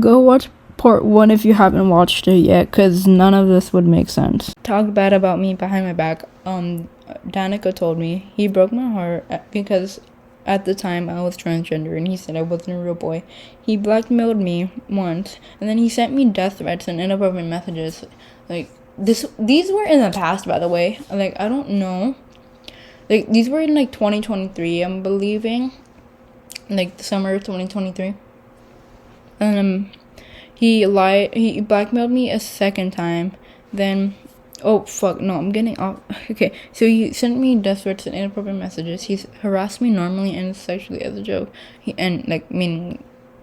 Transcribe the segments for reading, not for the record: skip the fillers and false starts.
Go watch part 1 if you haven't watched it yet, because none of this would make sense. Talk bad about me behind my back. Danica told me he broke my heart because at the time I was transgender and he said I wasn't a real boy. He blackmailed me once, and then he sent me death threats and inappropriate messages. Like, these were in the past, by the way. Like, I don't know. Like, these were in, like, 2023, I'm believing. Like, the summer of 2023. He blackmailed me a second time. Then, oh, fuck, no, I'm getting off. Okay, so he sent me death threats and inappropriate messages. He's harassed me normally and sexually as a joke. In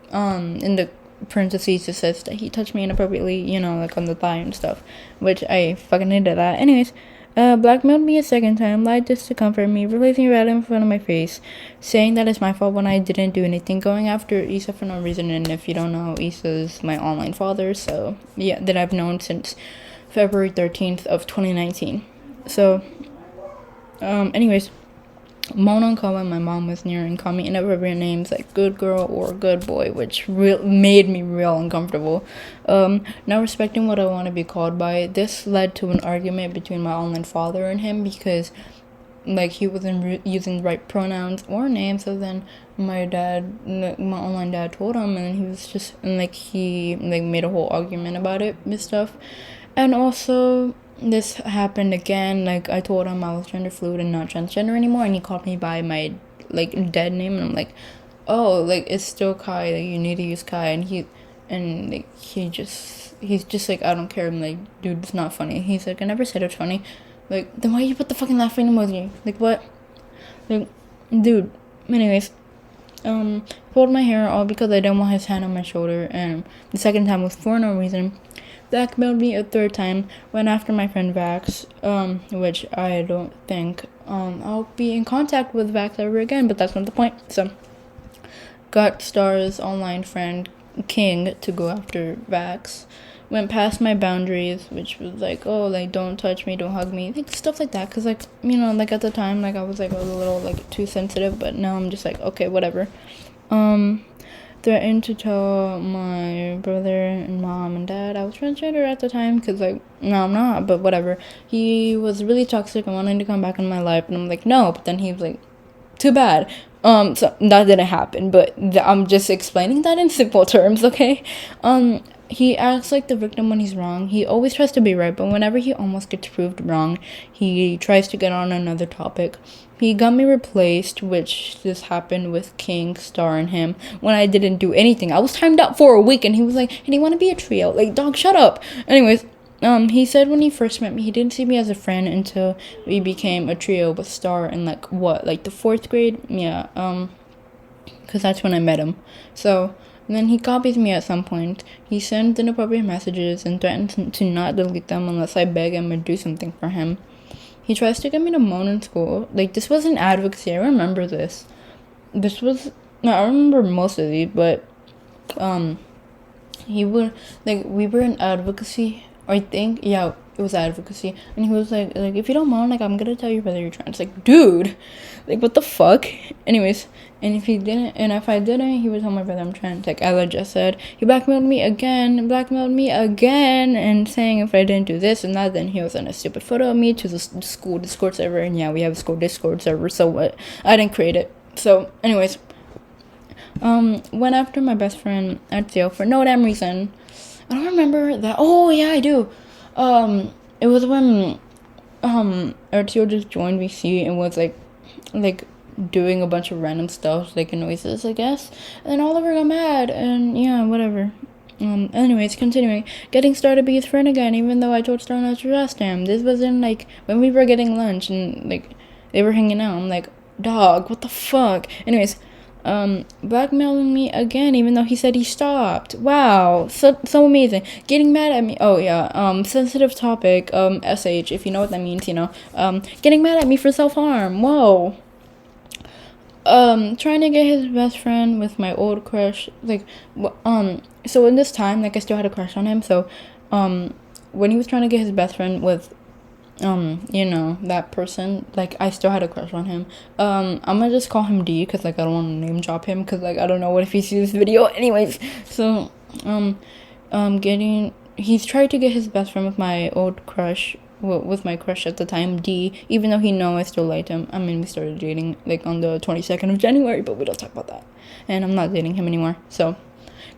the parentheses, it says that he touched me inappropriately, like on the thigh and stuff, which I fucking hated that. Anyways, blackmailed me a second time, lied just to comfort me, releasing rat in front of my face, saying that it's my fault when I didn't do anything, going after Issa for no reason. And if you don't know, Issa's my online father, so yeah, that I've known since February 13th of 2019. So, anyways, Mona and Kawa, my mom was near and called me inappropriate names like good girl or good boy, which made me real uncomfortable. Not respecting what I want to be called by. This led to an argument between my online father and him because, like, he wasn't using the right pronouns or names. So then my online dad told him, and he was just, and like, he like made a whole argument about it and stuff. And also, this happened again. Like, I told him I was gender fluid and not transgender anymore, and he called me by my like dead name, and I'm like, oh, like, it's still Kai, like, you need to use Kai. And he's just like, I don't care. I'm like, dude, it's not funny. He's like, I never said it's funny. Like, then why you put the fucking laughing emoji? Like, what? Like, dude. Anyways, pulled my hair all because I didn't want his hand on my shoulder, and the second time was for no reason. Blackmailed me a third time, went after my friend Vax, which I don't think I'll be in contact with Vax ever again, but that's not the point. So, got Star's online friend King to go after Vax, went past my boundaries, which was like, oh, like, don't touch me, don't hug me, like, stuff like that, because, like, like, at the time, like, I was, like, a little, like, too sensitive, but now I'm just like, okay, whatever. Threatened to tell my brother and mom and dad I was transgender at the time, because, like, no, I'm not, but whatever. He was really toxic and wanting to come back in my life, and I'm like, no, but then he was like, too bad. So that didn't happen, but I'm just explaining that in simple terms, okay? He acts like the victim when he's wrong. He always tries to be right, but whenever he almost gets proved wrong, he tries to get on another topic. He got me replaced, which this happened with King, Star, and him, when I didn't do anything. I was timed out for a week, and he was like, hey, do you want to be a trio? Like, dog, shut up. Anyways, he said when he first met me, he didn't see me as a friend until we became a trio with Star in, like, the 4th grade? Yeah, because that's when I met him. So, and then he copies me at some point. He sends inappropriate messages and threatens to not delete them unless I beg him or do something for him. He tries to get me to moan in school. Like, this was an advocacy. I remember this. I remember most of these, but, he would, like, we were in advocacy. I think, yeah, it was advocacy. And he was like, if you don't moan, like, I'm gonna tell your brother you're trans. Like, dude, like, what the fuck? Anyways, and if I didn't, he would tell my brother I'm trans. Like, as I just said, he blackmailed me again, and saying if I didn't do this and that, then he would send a stupid photo of me to the school Discord server. And yeah, we have a school Discord server, so what? I didn't create it. So, anyways, went after my best friend Artio for no damn reason. I don't remember that. Oh, yeah, I do. It was when, Artio just joined VC and was, like, doing a bunch of random stuff, like, noises, I guess. And then Oliver got mad, and, yeah, whatever. Anyways, continuing. Getting Star to be his friend again, even though I told Star not to trust him. This was in, like, when we were getting lunch, and, like, they were hanging out. I'm like, dog, what the fuck? Anyways, blackmailing me again, even though he said he stopped. Wow, so amazing. Getting mad at me. Oh yeah. Sensitive topic. SH, if you know what that means, getting mad at me for self-harm. Whoa. Trying to get his best friend with my old crush. So in this time, like, I still had a crush on him. So, when he was trying to get his best friend with that person, like, I still had a crush on him. I'm gonna just call him D, because, like, I don't want to name drop him, because, like, I don't know what if he sees this video. Anyways, so, getting he's tried to get his best friend with my old crush, with my crush at the time, D, even though he know I still liked him. I mean, we started dating like on the 22nd of January, but we don't talk about that. And I'm not dating him anymore. So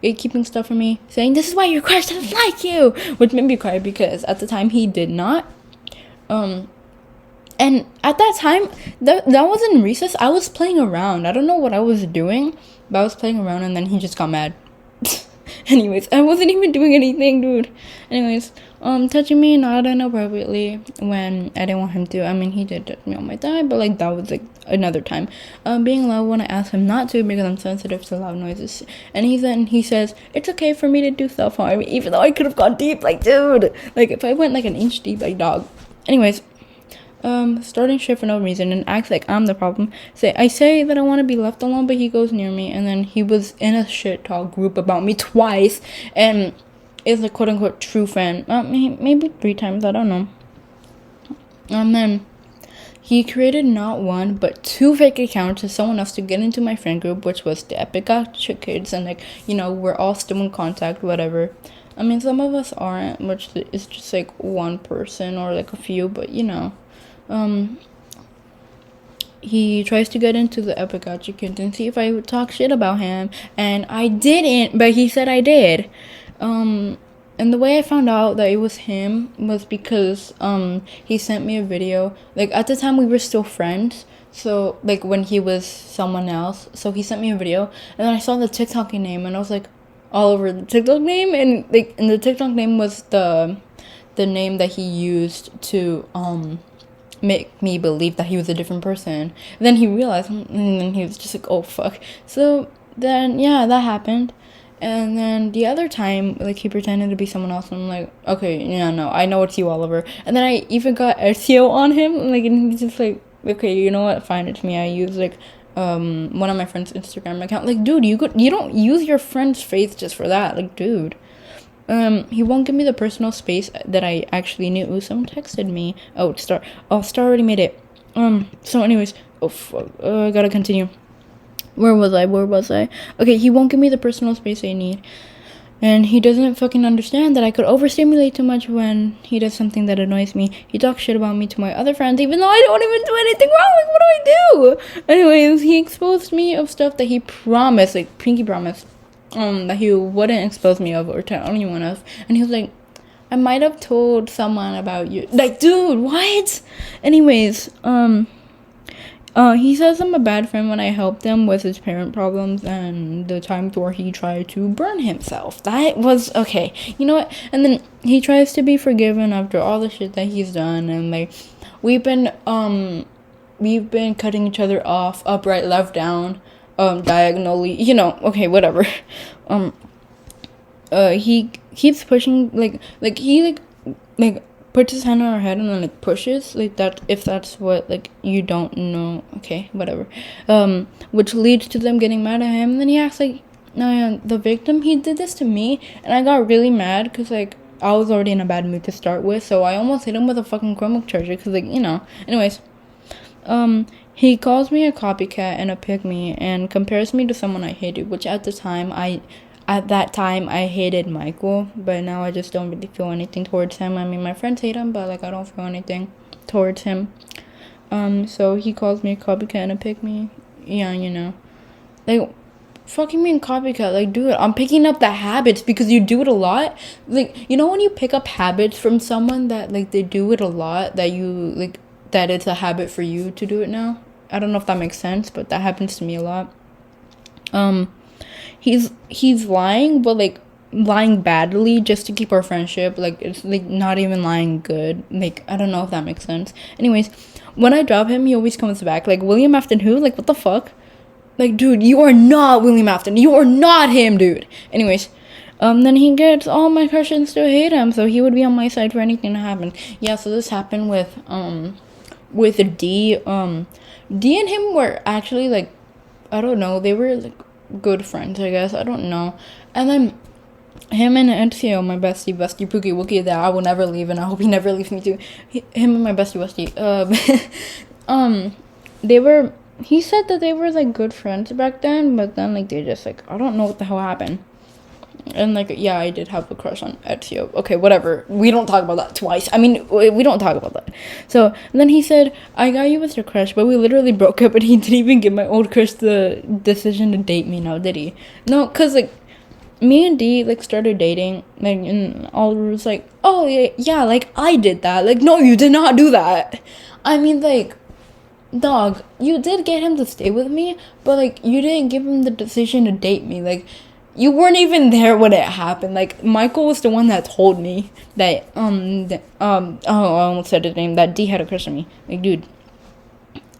gatekeeping stuff for me, saying this is why your crush doesn't like you, which made me cry because at the time he did not. And at that time, that was in recess. I was playing around. I don't know what I was doing, but I was playing around, and then he just got mad. Anyways, I wasn't even doing anything, dude. Anyways, touching me not inappropriately when I didn't want him to. I mean, he did touch me on my thigh, but like that was like another time. Being loud when I asked him not to because I'm sensitive to loud noises. And he says it's okay for me to do self harm, even though I could have gone deep. Like, dude, like if I went like an inch deep, like dog. Anyways. Starting shit for no reason and acts like I'm the problem. I say that I want to be left alone, but he goes near me, and then he was in a shit talk group about me twice, and is a quote unquote true friend. Maybe 3 times, I don't know. And then he created not 1 but 2 fake accounts to someone else to get into my friend group, which was the Epic Gotcha Kids, and like, you know, we're all still in contact, whatever. I mean, some of us aren't, which is just like 1 person or like a few, but you know. He tries to get into the Epic Gotcha Kids and see if I would talk shit about him, and I didn't, but he said I did. And the way I found out that it was him was because he sent me a video. Like at the time we were still friends, so like when he was someone else, so he sent me a video, and then I saw the TikTok name, and I was like all over the TikTok name, and like, and the TikTok name was the name that he used to make me believe that he was a different person. And then he realized, and then he was just like, oh fuck. So then yeah, that happened. And then the other time, like, he pretended to be someone else, and I'm like, okay, yeah, no, I know it's you, Oliver. And then I even got SEO on him, like, and he's just like, okay, you know what, fine, it's me. I use like one of my friend's Instagram account. Like, dude, you don't use your friend's face just for that. Like, dude. He won't give me the personal space that I actually knew. Someone texted me. Star already made it. So anyways, I gotta continue. Where was I? Okay, he won't give me the personal space I need. And he doesn't fucking understand that I could overstimulate too much when he does something that annoys me. He talks shit about me to my other friends, even though I don't even do anything wrong. Like, what do I do? Anyways, he exposed me of stuff that he promised, like, pinky promised, that he wouldn't expose me of or tell anyone else. And he was like, I might have told someone about you. Like, dude, what? Anyways, he says I'm a bad friend when I helped him with his parent problems and the times where he tried to burn himself. That was okay. You know what? And then he tries to be forgiven after all the shit that he's done, and like we've been cutting each other off, upright, left, down, diagonally. You know, okay, whatever. He keeps pushing he puts his hand on her head and then like pushes like that, if that's what like you don't know. Okay, whatever. Which leads to them getting mad at him, and then he acts like the victim. He did this to me, and I got really mad because like I was already in a bad mood to start with, so I almost hit him with a fucking Chromebook charger because like, you know. Anyways, he calls me a copycat and a pick-me and compares me to someone I hated, which at that time I hated Michael, but now I just don't really feel anything towards him. I mean, my friends hate him, but like I don't feel anything towards him. So he calls me a copycat and a pick-me. Yeah, you know, like fucking me and copycat. Like, dude, I'm picking up the habits because you do it a lot. Like, you know, when you pick up habits from someone that like they do it a lot, that you like, that it's a habit for you to do it now. I don't know if that makes sense, but that happens to me a lot. He's lying, but like lying badly just to keep our friendship. Like, it's like not even lying good. Like, I don't know if that makes sense. Anyways, when I drop him, he always comes back. Like, William Afton who? Like, what the fuck? Like, dude, you are not William Afton. You are not him, dude. Anyways, then he gets all my Christians to hate him, so he would be on my side for anything to happen. Yeah, so this happened with D. D and him were actually like, I don't know, they were like good friends, I guess. I don't know. And then him and NCO, my bestie Pookie Wookie, that I will never leave, and I hope he never leaves me too. Him and my bestie. He said that they were like good friends back then, but then like they just like, I don't know what the hell happened. And like, yeah, I did have a crush on Ezio. Okay, whatever. We don't talk about that twice. I mean, we don't talk about that. So and then he said, I got you with your crush, but we literally broke up, and he didn't even give my old crush the decision to date me now, did he? No, cause like me and D like started dating, like, and Oliver was like, oh yeah, like I did that. Like, no, you did not do that. I mean, like, dog, you did get him to stay with me, but like you didn't give him the decision to date me. Like, you weren't even there when it happened. Like, Michael was the one that told me that oh, I almost said his name, that D had a crush on me. Like, dude,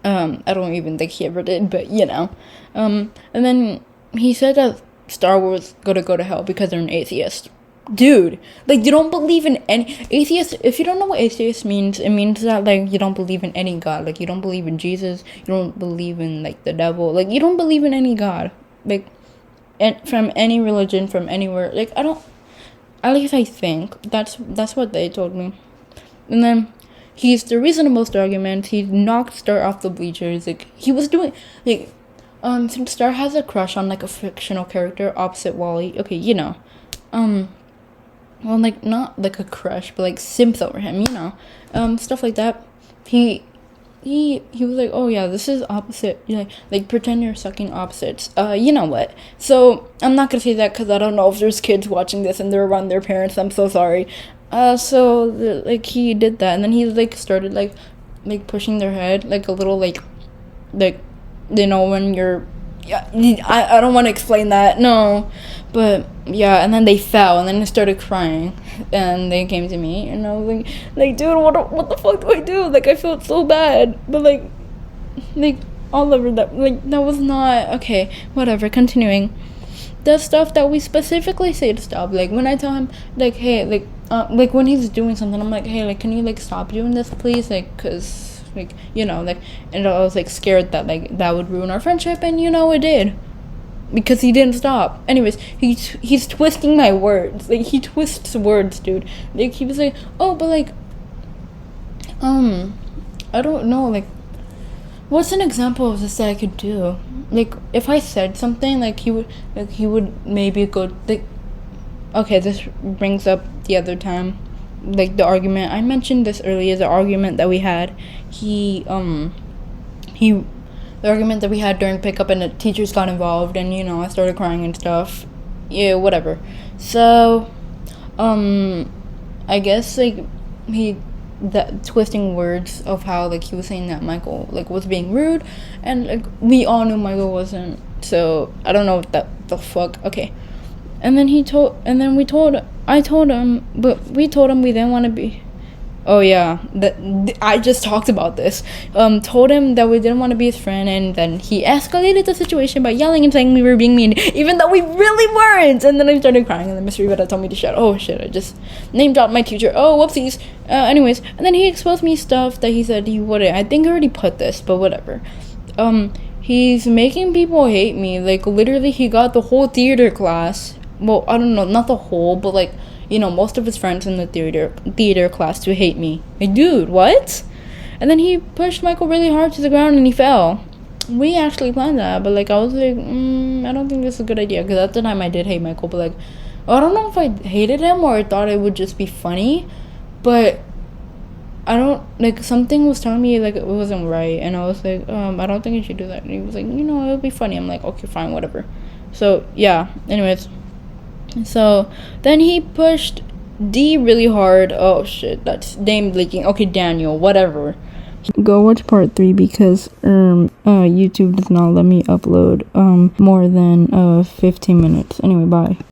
I don't even think he ever did, but you know. And then he said that Star Wars gotta go to hell because they're an atheist. Dude, like, you don't believe in any atheist. If you don't know what atheist means, it means that like you don't believe in any god. Like, you don't believe in Jesus, you don't believe in like the devil, like you don't believe in any god, like, and from any religion, from anywhere. Like, I don't, at least I think that's what they told me. And then he's the reason of most arguments. He knocked Star off the bleachers. Like, he was doing like since Star has a crush on like a fictional character opposite Wally. Okay, you know, well, like, not like a crush, but like simps over him, you know, stuff like that. He was like, oh yeah, this is opposite, you know, like pretend you're sucking opposites. You know what? So I'm not gonna say that because I don't know if there's kids watching this and they're around their parents. I'm so sorry. Like, he did that, and then he like started like pushing their head like a little, like you know, when you're, yeah, I don't want to explain that, no, but yeah, and then they fell, and then they started crying, and they came to me, and I was like, dude, what the fuck do I do? Like, I felt so bad, but like Oliver, that was not okay. Whatever. Continuing, the stuff that we specifically say to stop, like when I tell him, like, hey, like when he's doing something, I'm like, hey, like, can you like stop doing this, please, like, cause like, you know, like, and I was like scared that like that would ruin our friendship, and you know, it did, because he didn't stop. Anyways, he's twisting my words. Like, he twists words, dude. Like, he was like, oh, but like, I don't know, like, what's an example of this that I could do? Like, if I said something, like, he would maybe go, like, okay, this brings up the other time, like, the argument I mentioned this earlier, the argument that we had. The argument that we had during pickup, and the teachers got involved, and you know, I started crying and stuff. Yeah, whatever. So, I guess like that twisting words of how like he was saying that Michael like was being rude, and like we all knew Michael wasn't. So I don't know what the fuck. Okay. And then I told him, but we told him we didn't want to be. Oh yeah, I just talked about this. Told him that we didn't want to be his friend, and then he escalated the situation by yelling and saying we were being mean, even though we really weren't. And then I started crying, and then Miss Rivera told me to shut. Oh shit, I just name dropped my teacher. Oh, whoopsies. Anyways, and then he exposed me stuff that he said he wouldn't. I think I already put this, but whatever. He's making people hate me. Like, literally, he got the whole theater class. Well, I don't know, not the whole, but like, you know, most of his friends in the theater class to hate me. Like, dude, what? And then he pushed Michael really hard to the ground, and he fell. We actually planned that, but like, I was like, I don't think this is a good idea, because at the time I did hate Michael, but like, I don't know if I hated him or I thought it would just be funny, but I don't, like, something was telling me like it wasn't right, and I was like, I don't think you should do that. And he was like, you know, it'll be funny. I'm like, okay, fine, whatever. So yeah, anyways. So then he pushed D really hard. Oh shit, that's name leaking. Okay, Daniel, whatever. Go watch part 3 because YouTube does not let me upload more than 15 minutes. Anyway, bye.